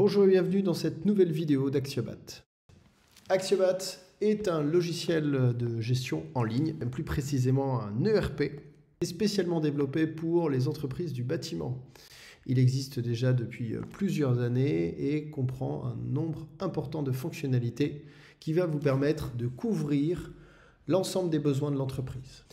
Bonjour et bienvenue dans cette nouvelle vidéo d'Axiobat. Axiobat est un logiciel de gestion en ligne, même plus précisément un ERP, spécialement développé pour les entreprises du bâtiment. Il existe déjà depuis plusieurs années et comprend un nombre important de fonctionnalités qui va vous permettre de couvrir l'ensemble des besoins de l'entreprise.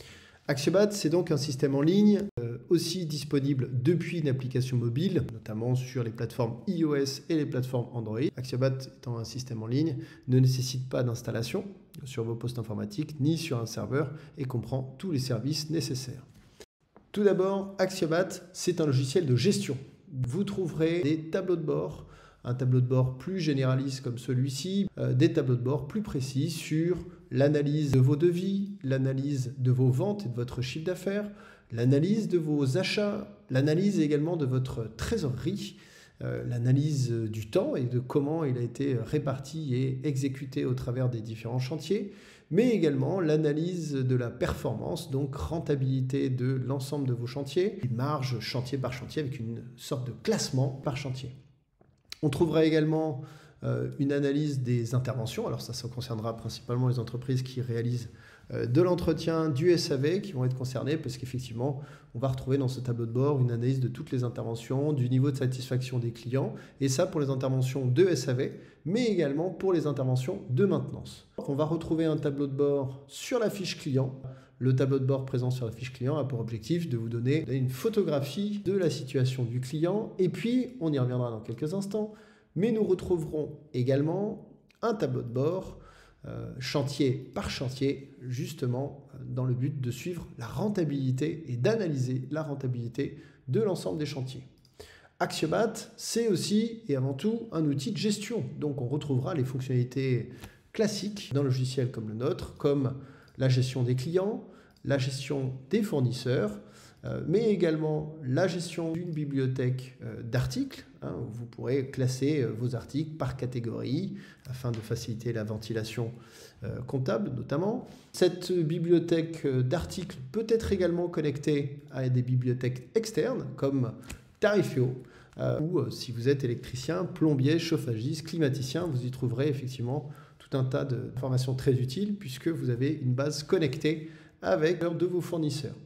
Axiobat, c'est donc un système en ligne aussi disponible depuis une application mobile, notamment sur les plateformes iOS et les plateformes Android. Axiobat étant un système en ligne, ne nécessite pas d'installation sur vos postes informatiques ni sur un serveur et comprend tous les services nécessaires. Tout d'abord, Axiobat, c'est un logiciel de gestion. Vous trouverez des tableaux de bord, un tableau de bord plus généraliste comme celui-ci, des tableaux de bord plus précis sur l'analyse de vos devis, l'analyse de vos ventes et de votre chiffre d'affaires, l'analyse de vos achats, l'analyse également de votre trésorerie, l'analyse du temps et de comment il a été réparti et exécuté au travers des différents chantiers, mais également l'analyse de la performance, donc rentabilité de l'ensemble de vos chantiers, une marge chantier par chantier avec une sorte de classement par chantier. On trouvera également une analyse des interventions. Alors ça concernera principalement les entreprises qui réalisent de l'entretien, du SAV qui vont être concernées parce qu'effectivement, on va retrouver dans ce tableau de bord une analyse de toutes les interventions, du niveau de satisfaction des clients et ça pour les interventions de SAV, mais également pour les interventions de maintenance. On va retrouver un tableau de bord sur la fiche client. Le tableau de bord présent sur la fiche client a pour objectif de vous donner une photographie de la situation du client et puis, on y reviendra dans quelques instants, mais nous retrouverons également un tableau de bord chantier par chantier, justement dans le but de suivre la rentabilité et d'analyser la rentabilité de l'ensemble des chantiers. Axiobat, c'est aussi et avant tout un outil de gestion. Donc on retrouvera les fonctionnalités classiques d'un logiciel comme le nôtre, comme la gestion des clients, la gestion des fournisseurs, mais également la gestion d'une bibliothèque d'articles, où vous pourrez classer vos articles par catégorie afin de faciliter la ventilation comptable notamment. Cette bibliothèque d'articles peut être également connectée à des bibliothèques externes comme Tarifio, ou si vous êtes électricien, plombier, chauffagiste, climaticien, vous y trouverez effectivement tout un tas d'informations très utiles puisque vous avez une base connectée avec de vos fournisseurs.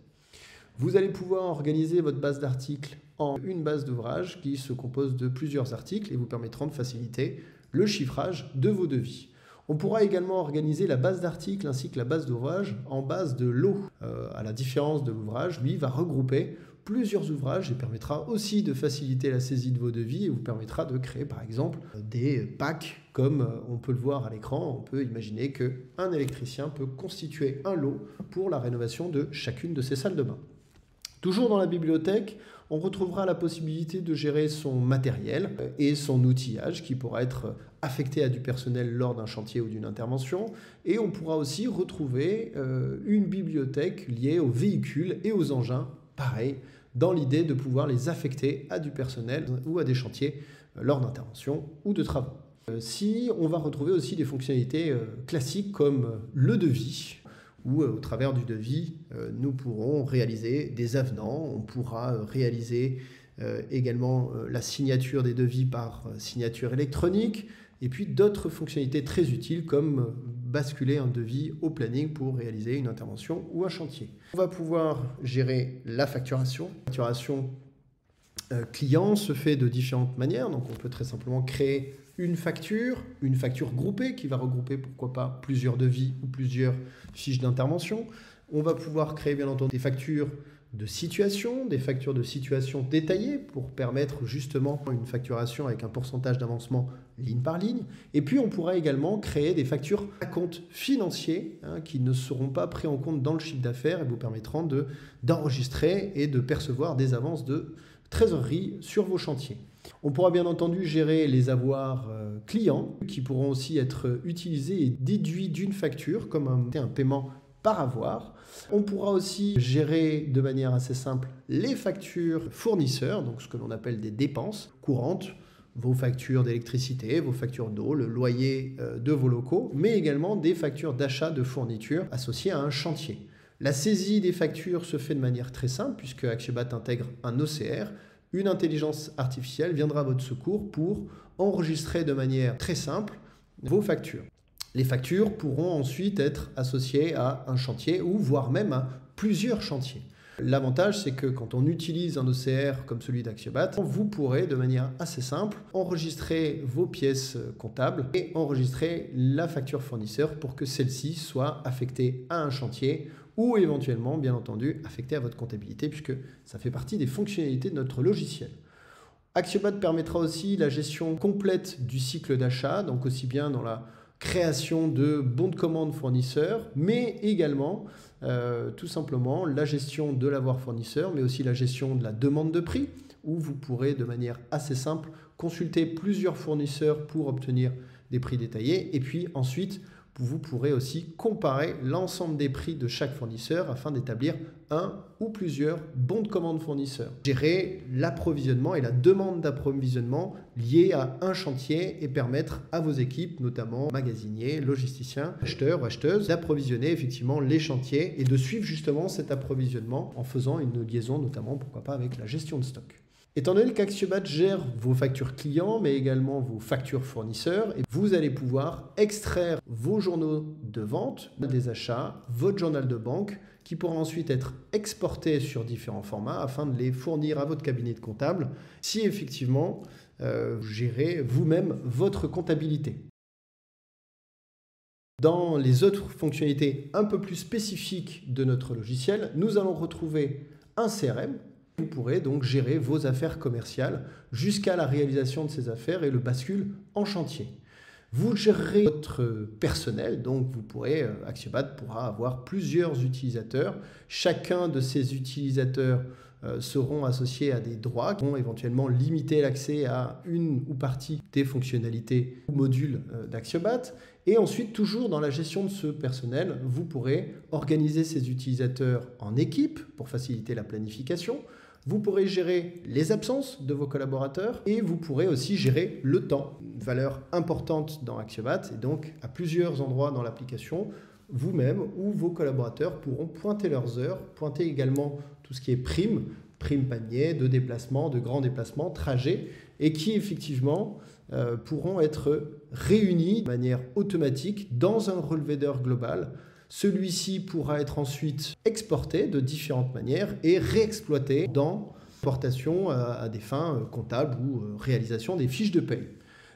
Vous allez pouvoir organiser votre base d'articles en une base d'ouvrage qui se compose de plusieurs articles et vous permettront de faciliter le chiffrage de vos devis. On pourra également organiser la base d'articles ainsi que la base d'ouvrage en base de lot. À la différence de l'ouvrage, lui va regrouper plusieurs ouvrages et permettra aussi de faciliter la saisie de vos devis et vous permettra de créer par exemple des packs comme on peut le voir à l'écran. On peut imaginer qu'un électricien peut constituer un lot pour la rénovation de chacune de ses salles de bain. Toujours dans la bibliothèque, on retrouvera la possibilité de gérer son matériel et son outillage qui pourra être affecté à du personnel lors d'un chantier ou d'une intervention. Et on pourra aussi retrouver une bibliothèque liée aux véhicules et aux engins, pareil, dans l'idée de pouvoir les affecter à du personnel ou à des chantiers lors d'interventions ou de travaux. Si on va retrouver aussi des fonctionnalités classiques comme le devis, où au travers du devis, nous pourrons réaliser des avenants, on pourra réaliser également la signature des devis par signature électronique, et puis d'autres fonctionnalités très utiles comme basculer un devis au planning pour réaliser une intervention ou un chantier. On va pouvoir gérer la facturation. La facturation client se fait de différentes manières, donc on peut très simplement créer une facture groupée qui va regrouper pourquoi pas plusieurs devis ou plusieurs fiches d'intervention. On va pouvoir créer bien entendu des factures de situation, des factures de situation détaillées pour permettre justement une facturation avec un pourcentage d'avancement ligne par ligne. Et puis on pourra également créer des factures à compte financier qui ne seront pas pris en compte dans le chiffre d'affaires et vous permettront d'enregistrer et de percevoir des avances de trésorerie sur vos chantiers. On pourra bien entendu gérer les avoirs clients qui pourront aussi être utilisés et déduits d'une facture comme un paiement par avoir. On pourra aussi gérer de manière assez simple les factures fournisseurs, donc ce que l'on appelle des dépenses courantes, vos factures d'électricité, vos factures d'eau, le loyer de vos locaux, mais également des factures d'achat de fournitures associées à un chantier. La saisie des factures se fait de manière très simple puisque Axiobat intègre un OCR. Une intelligence artificielle viendra à votre secours pour enregistrer de manière très simple vos factures. Les factures pourront ensuite être associées à un chantier ou voire même à plusieurs chantiers. L'avantage, c'est que quand on utilise un OCR comme celui d'Axiobat, vous pourrez de manière assez simple enregistrer vos pièces comptables et enregistrer la facture fournisseur pour que celle-ci soit affectée à un chantier ou éventuellement, bien entendu, affectée à votre comptabilité puisque ça fait partie des fonctionnalités de notre logiciel. Axiobat permettra aussi la gestion complète du cycle d'achat, donc aussi bien dans la création de bons de commande fournisseurs, mais également tout simplement la gestion de l'avoir fournisseur, mais aussi la gestion de la demande de prix, où vous pourrez de manière assez simple consulter plusieurs fournisseurs pour obtenir des prix détaillés, et puis ensuite vous pourrez aussi comparer l'ensemble des prix de chaque fournisseur afin d'établir un ou plusieurs bons de commande fournisseurs. Gérer l'approvisionnement et la demande d'approvisionnement liée à un chantier et permettre à vos équipes, notamment magasiniers, logisticiens, acheteurs ou acheteuses, d'approvisionner effectivement les chantiers et de suivre justement cet approvisionnement en faisant une liaison notamment, pourquoi pas, avec la gestion de stock. Étant donné qu'Axiobat gère vos factures clients, mais également vos factures fournisseurs, et vous allez pouvoir extraire vos journaux de vente, des achats, votre journal de banque, qui pourra ensuite être exporté sur différents formats afin de les fournir à votre cabinet de comptable, si effectivement vous gérez vous-même votre comptabilité. Dans les autres fonctionnalités un peu plus spécifiques de notre logiciel, nous allons retrouver un CRM. Vous pourrez donc gérer vos affaires commerciales jusqu'à la réalisation de ces affaires et le bascule en chantier. Vous gérerez votre personnel, donc vous pourrez, Axiobat pourra avoir plusieurs utilisateurs. Chacun de ces utilisateurs seront associés à des droits qui vont éventuellement limiter l'accès à une ou partie des fonctionnalités ou modules d'Axiobat. Et ensuite, toujours dans la gestion de ce personnel, vous pourrez organiser ces utilisateurs en équipe pour faciliter la planification. Vous pourrez gérer les absences de vos collaborateurs et vous pourrez aussi gérer le temps, une valeur importante dans Axiobat et donc à plusieurs endroits dans l'application, vous-même ou vos collaborateurs pourront pointer leurs heures, pointer également tout ce qui est prime panier, de déplacement, de grands déplacements, trajets et qui effectivement pourront être réunis de manière automatique dans un relevé d'heures global. Celui-ci pourra être ensuite exporté de différentes manières et réexploité dans l'exportation à des fins comptables ou réalisation des fiches de paie.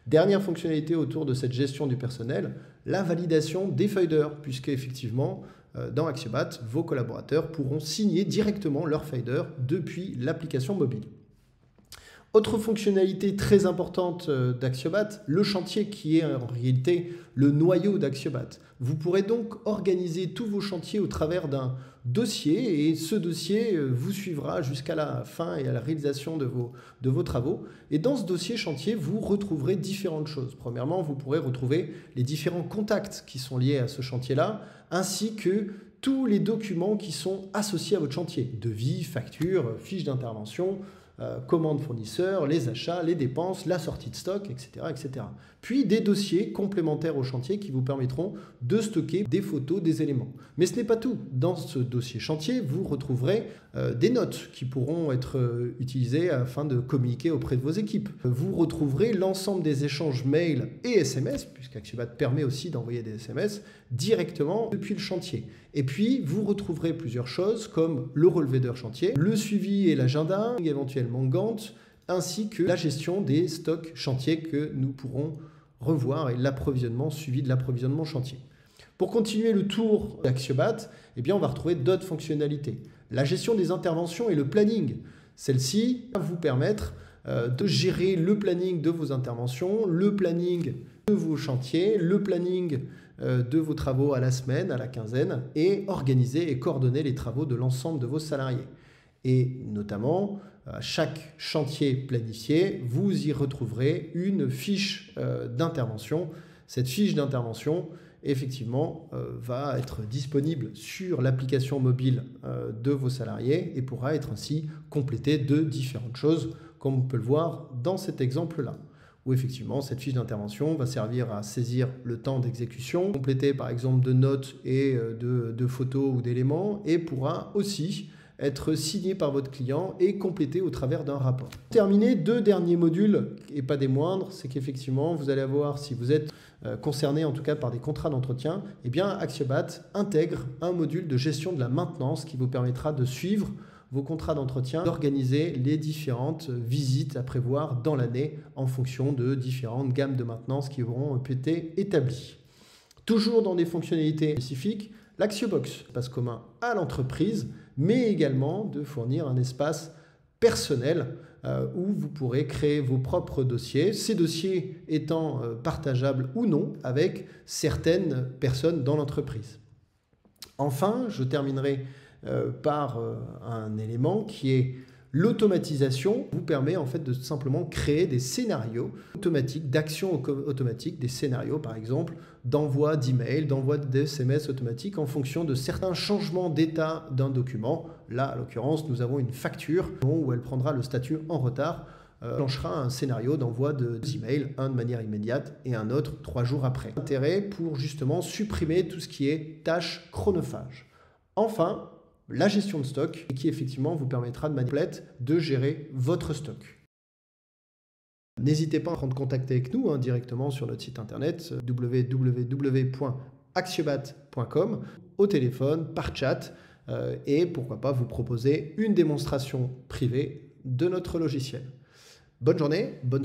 Dernière fonctionnalité autour de cette gestion du personnel, la validation des feuilles d'heure, puisque effectivement, dans Axiobat, vos collaborateurs pourront signer directement leurs feuilles d'heure depuis l'application mobile. Autre fonctionnalité très importante d'Axiobat, le chantier qui est en réalité le noyau d'Axiobat. Vous pourrez donc organiser tous vos chantiers au travers d'un dossier et ce dossier vous suivra jusqu'à la fin et à la réalisation de vos travaux. Et dans ce dossier chantier, vous retrouverez différentes choses. Premièrement, vous pourrez retrouver les différents contacts qui sont liés à ce chantier-là, ainsi que tous les documents qui sont associés à votre chantier. Devis, factures, fiches d'intervention, commandes fournisseurs, les achats, les dépenses, la sortie de stock, etc., etc. Puis des dossiers complémentaires au chantier qui vous permettront de stocker des photos, des éléments. Mais ce n'est pas tout. Dans ce dossier chantier, vous retrouverez des notes qui pourront être utilisées afin de communiquer auprès de vos équipes. Vous retrouverez l'ensemble des échanges mail et SMS, puisqu'Axiobat permet aussi d'envoyer des SMS directement depuis le chantier. Et puis, vous retrouverez plusieurs choses comme le relevé d'heures chantier, le suivi et l'agenda, éventuellement Gantt, ainsi que la gestion des stocks chantiers que nous pourrons revoir et l'approvisionnement, suivi de l'approvisionnement chantier. Pour continuer le tour d'Axiobat, eh bien, on va retrouver d'autres fonctionnalités. La gestion des interventions et le planning. Celle-ci va vous permettre de gérer le planning de vos interventions, le planning de vos chantiers, le planning de vos travaux à la semaine, à la quinzaine, et organiser et coordonner les travaux de l'ensemble de vos salariés. Et notamment, à chaque chantier planifié, vous y retrouverez une fiche d'intervention. Cette fiche d'intervention, effectivement, va être disponible sur l'application mobile de vos salariés et pourra être ainsi complétée de différentes choses, comme on peut le voir dans cet exemple-là, où effectivement cette fiche d'intervention va servir à saisir le temps d'exécution, compléter par exemple de notes et de photos ou d'éléments, et pourra aussi être signé par votre client et complété au travers d'un rapport. Terminé, 2 derniers modules, et pas des moindres, c'est qu'effectivement, vous allez avoir, si vous êtes concerné en tout cas par des contrats d'entretien, eh bien Axiobat intègre un module de gestion de la maintenance qui vous permettra de suivre vos contrats d'entretien, d'organiser les différentes visites à prévoir dans l'année en fonction de différentes gammes de maintenance qui auront été établies. Toujours dans des fonctionnalités spécifiques, l'Axiobox passe commun à l'entreprise, mais également de fournir un espace personnel où vous pourrez créer vos propres dossiers, ces dossiers étant partageables ou non avec certaines personnes dans l'entreprise. Enfin, je terminerai par un élément qui est l'automatisation. Vous permet en fait de simplement créer des scénarios automatiques, d'actions automatiques, des scénarios par exemple d'envoi d'emails, d'envoi de SMS automatiques en fonction de certains changements d'état d'un document. Là, en l'occurrence, nous avons une facture où elle prendra le statut en retard, enclenchera un scénario d'envoi d'emails, un de manière immédiate et un autre 3 jours après. Intérêt pour justement supprimer tout ce qui est tâches chronophages. Enfin, la gestion de stock qui effectivement vous permettra de manière complète de gérer votre stock. N'hésitez pas à prendre contact avec nous directement sur notre site internet www.axiobat.com, au téléphone, par chat et pourquoi pas vous proposer une démonstration privée de notre logiciel. Bonne journée, bonne soirée.